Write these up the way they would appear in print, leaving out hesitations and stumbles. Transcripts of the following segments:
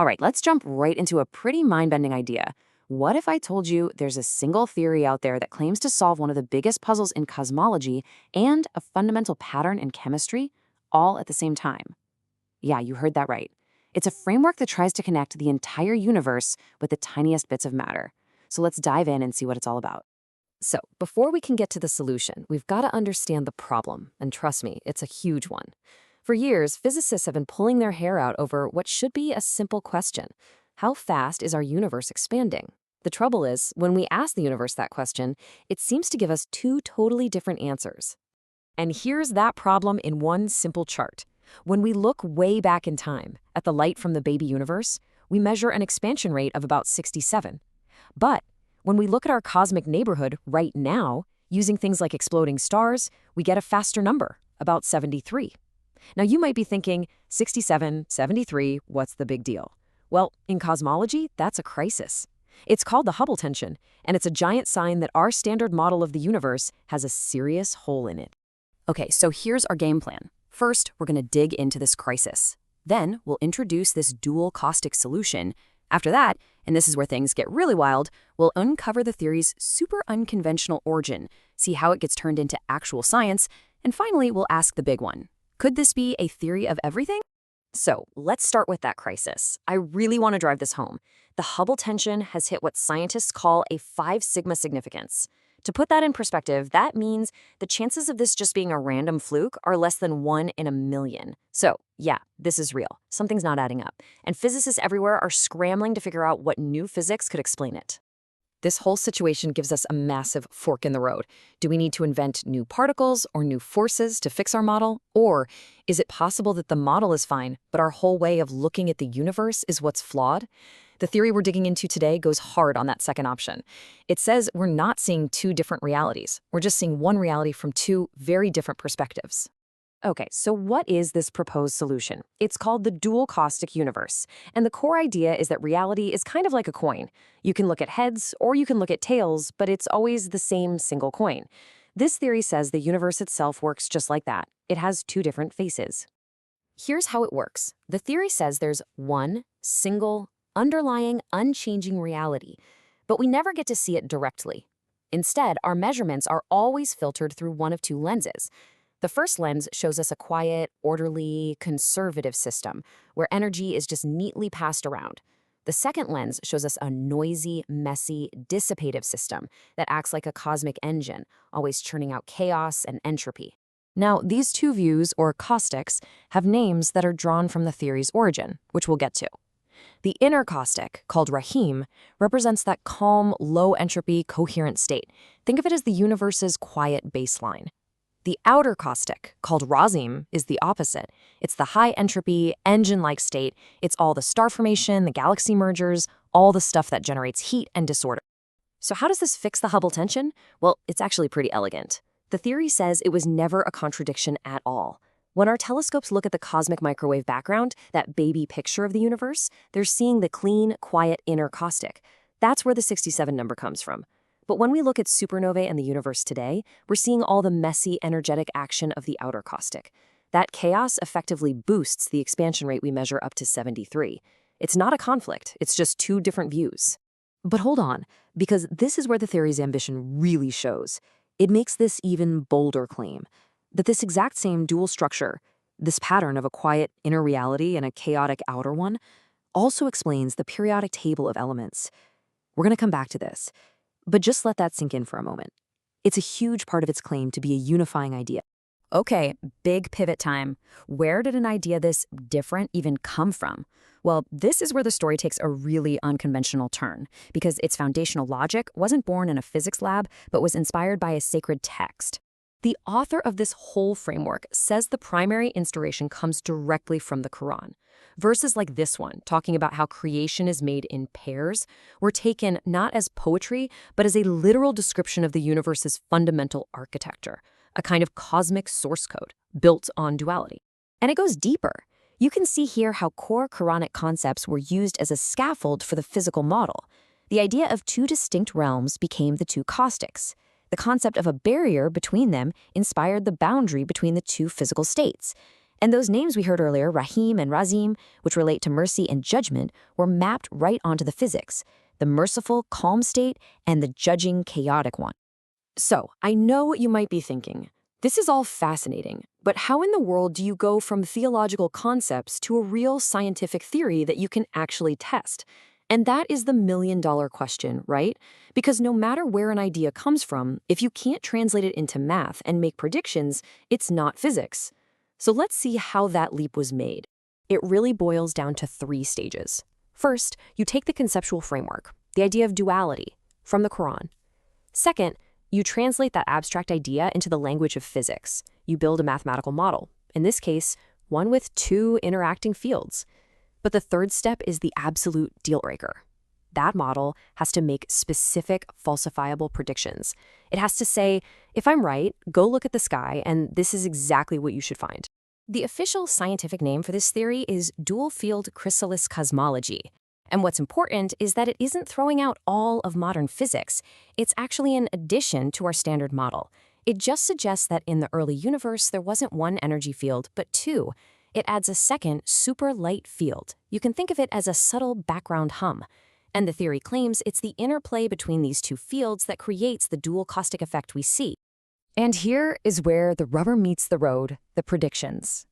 All right, let's jump right into a pretty mind-bending idea. What if I told you there's a single theory out there that claims to solve one of the biggest puzzles in cosmology and a fundamental pattern in chemistry, all at the same time? Yeah, you heard that right. It's a framework that tries to connect the entire universe with the tiniest bits of matter. So let's dive in and see what it's all about. So, before we can get to the solution, we've got to understand the problem, and trust me, it's a huge one. For years, physicists have been pulling their hair out over what should be a simple question. How fast is our universe expanding? The trouble is, when we ask the universe that question, it seems to give us two totally different answers. And here's that problem in one simple chart. When we look way back in time, at the light from the baby universe, we measure an expansion rate of about 67. But when we look at our cosmic neighborhood right now, using things like exploding stars, we get a faster number, about 73. Now you might be thinking, 67, 73, what's the big deal? Well, in cosmology, that's a crisis. It's called the Hubble tension, and it's a giant sign that our standard model of the universe has a serious hole in it. Okay, so here's our game plan. First, we're going to dig into this crisis. Then, we'll introduce this dual caustic solution. After that, and this is where things get really wild, we'll uncover the theory's super unconventional origin, see how it gets turned into actual science, and finally, we'll ask the big one. Could this be a theory of everything? So, let's start with that crisis. I really want to drive this home. The Hubble tension has hit what scientists call a 5 sigma significance. To put that in perspective, that means the chances of this just being a random fluke are less than 1 in a million. So, yeah, this is real. Something's not adding up. And physicists everywhere are scrambling to figure out what new physics could explain it. This whole situation gives us a massive fork in the road. Do we need to invent new particles or new forces to fix our model? Or is it possible that the model is fine, but our whole way of looking at the universe is what's flawed? The theory we're digging into today goes hard on that second option. It says we're not seeing two different realities. We're just seeing one reality from two very different perspectives. Okay, so what is this proposed solution? It's called the dual caustic universe. And the core idea is that reality is kind of like a coin. You can look at heads or you can look at tails, but it's always the same single coin. This theory says the universe itself works just like that. It has two different faces. Here's how it works. The theory says there's one single, underlying, unchanging reality, but we never get to see it directly. Instead, our measurements are always filtered through one of two lenses. The first lens shows us a quiet, orderly, conservative system where energy is just neatly passed around. The second lens shows us a noisy, messy, dissipative system that acts like a cosmic engine, always churning out chaos and entropy. Now, these two views, or caustics, have names that are drawn from the theory's origin, which we'll get to. The inner caustic, called Rahim, represents that calm, low-entropy, coherent state. Think of it as the universe's quiet baseline. The outer caustic, called Razim, is the opposite. It's the high-entropy, engine-like state. It's all the star formation, the galaxy mergers, all the stuff that generates heat and disorder. So how does this fix the Hubble tension? Well, it's actually pretty elegant. The theory says it was never a contradiction at all. When our telescopes look at the cosmic microwave background, that baby picture of the universe, they're seeing the clean, quiet inner caustic. That's where the 67 number comes from. But when we look at supernovae and the universe today, we're seeing all the messy, energetic action of the outer caustic. That chaos effectively boosts the expansion rate we measure up to 73. It's not a conflict, it's just two different views. But hold on, because this is where the theory's ambition really shows. It makes this even bolder claim, that this exact same dual structure, this pattern of a quiet inner reality and a chaotic outer one, also explains the periodic table of elements. We're going to come back to this, but just let that sink in for a moment. It's a huge part of its claim to be a unifying idea. Okay, big pivot time. Where did an idea this different even come from? Well, this is where the story takes a really unconventional turn, because its foundational logic wasn't born in a physics lab, but was inspired by a sacred text. The author of this whole framework says the primary inspiration comes directly from the Quran. Verses like this one, talking about how creation is made in pairs, were taken not as poetry, but as a literal description of the universe's fundamental architecture, a kind of cosmic source code built on duality. And it goes deeper. You can see here how core Qur'anic concepts were used as a scaffold for the physical model. The idea of two distinct realms became the two caustics. The concept of a barrier between them inspired the boundary between the two physical states. And those names we heard earlier, Rahim and Razim, which relate to mercy and judgment, were mapped right onto the physics, the merciful, calm state and the judging, chaotic one. So, I know what you might be thinking. This is all fascinating, but how in the world do you go from theological concepts to a real scientific theory that you can actually test? And that is the million-dollar question, right? Because no matter where an idea comes from, if you can't translate it into math and make predictions, it's not physics. So let's see how that leap was made. It really boils down to 3 stages. First, you take the conceptual framework, the idea of duality, from the Quran. Second, you translate that abstract idea into the language of physics. You build a mathematical model, in this case, one with 2 interacting fields. But the third step is the absolute deal breaker. That model has to make specific, falsifiable predictions. It has to say, if I'm right, go look at the sky, and this is exactly what you should find. The official scientific name for this theory is dual-field chrysalis cosmology. And what's important is that it isn't throwing out all of modern physics. It's actually an addition to our standard model. It just suggests that in the early universe, there wasn't 1 energy field, but 2. It adds a second, super light field. You can think of it as a subtle background hum. And the theory claims it's the interplay between these 2 fields that creates the dual caustic effect we see. And here is where the rubber meets the road, the predictions.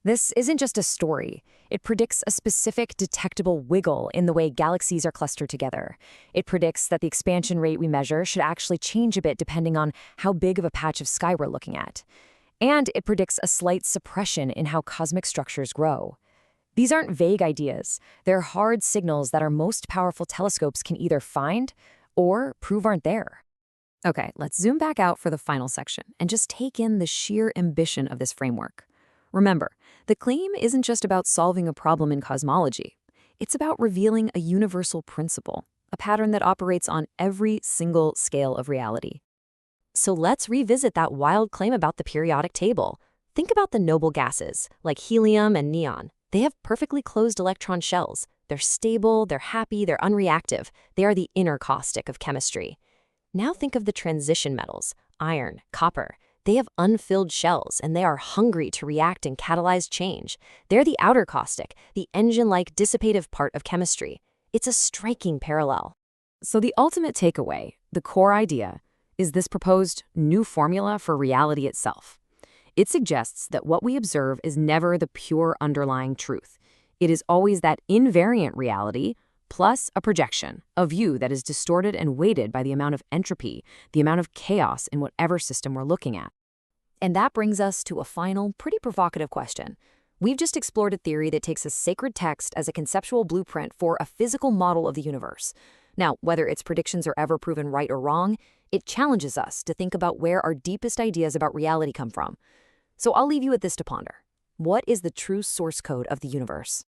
This isn't just a story. It predicts a specific detectable wiggle in the way galaxies are clustered together. It predicts that the expansion rate we measure should actually change a bit depending on how big of a patch of sky we're looking at. And it predicts a slight suppression in how cosmic structures grow. These aren't vague ideas. They're hard signals that our most powerful telescopes can either find or prove aren't there. Okay, let's zoom back out for the final section and just take in the sheer ambition of this framework. Remember, the claim isn't just about solving a problem in cosmology. It's about revealing a universal principle, a pattern that operates on every single scale of reality. So let's revisit that wild claim about the periodic table. Think about the noble gases, like helium and neon. They have perfectly closed electron shells. They're stable, they're happy, they're unreactive. They are the inner caustic of chemistry. Now think of the transition metals, iron, copper. They have unfilled shells, and they are hungry to react and catalyze change. They're the outer caustic, the engine-like dissipative part of chemistry. It's a striking parallel. So the ultimate takeaway, the core idea, is this proposed new formula for reality itself. It suggests that what we observe is never the pure underlying truth. It is always that invariant reality plus a projection, a view that is distorted and weighted by the amount of entropy, the amount of chaos in whatever system we're looking at. And that brings us to a final, pretty provocative question. We've just explored a theory that takes a sacred text as a conceptual blueprint for a physical model of the universe. Now, whether its predictions are ever proven right or wrong, it challenges us to think about where our deepest ideas about reality come from. So I'll leave you with this to ponder. What is the true source code of the universe?